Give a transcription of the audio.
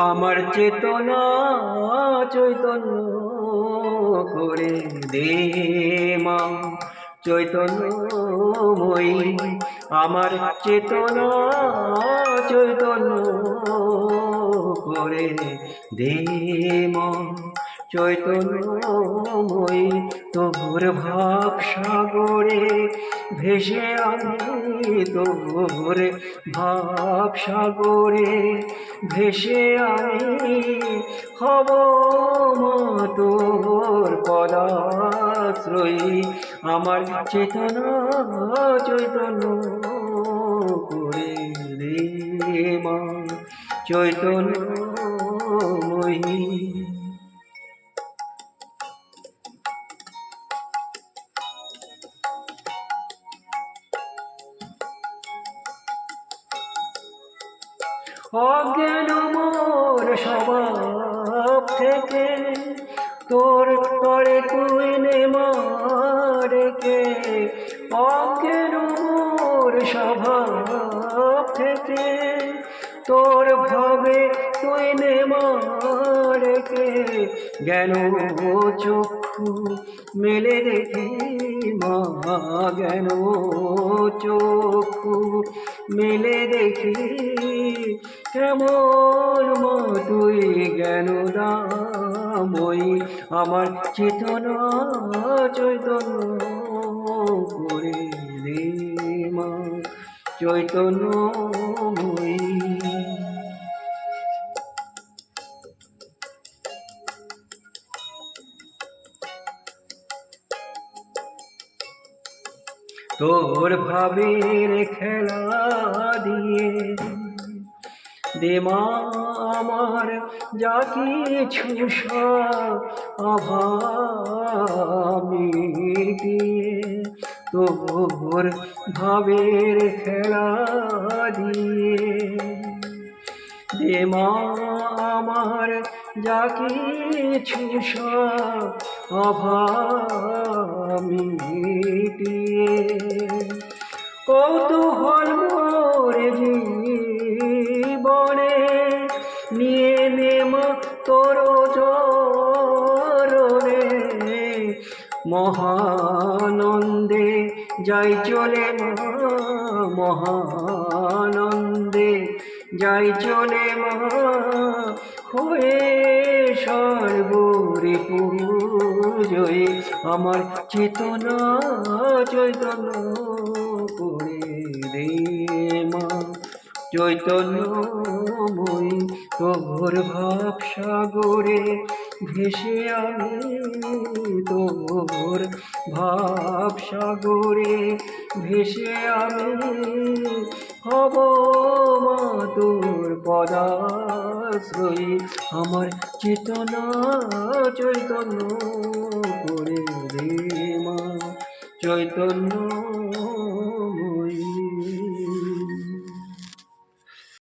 আমার চেতনা চৈতন্য করে দে মা চৈতন্যময়ী। আমার চেতনা চৈতন্য করে দে মা চৈতন্যময়ী। তোর ভাব সাগরে ভেসে আমি, তোর ভাব সাগরে ভেসে আমি হব মা তোর পদাশ্রয়ী। আমার চেতনা চৈতন্য করে দে মা চৈতন্যময়ী। অজ্ঞান মোর স্বভাব থেকে তোর তরে তুই নে মারেকে। অজ্ঞান মোর স্বভাব থেকে তোর ভাবে তুই নে মারেকে। জ্ঞান চক্ষু মেলে দেখি মা, জ্ঞান চক্ষু মেলে দেখি কেমন মা তুই জ্ঞানদাময়ী। আমার চেতনা চৈতন্য করে দে মা চৈতন্যময়ী। তোর ভাবের খেলা দিয়ে দে মা আমার যা কিছু সব অভাব মিটিয়ে। তোর ভাবের খেলা দিয়ে দে মা আমার যা কিছু সব অভাব মিটিয়ে। কৌতূহল মোর জীবনে নিয়ে নে মা তোর চরণে। মহানন্দে যাই চলে মা, মহানন্দে যাই চলে মা হয়ে সর্বরিপুজয়ী। আমার চেতনা চৈতন্য করে দে মা চৈতন্যময়ী। তোর ভাব সাগরে ভেসে আমি, তোর ভাব সাগরে ভেসে আমি হব মা তোর পদাশ্রয়ী। আমার চেতনা চৈতন্য করে দে মা চৈতন্য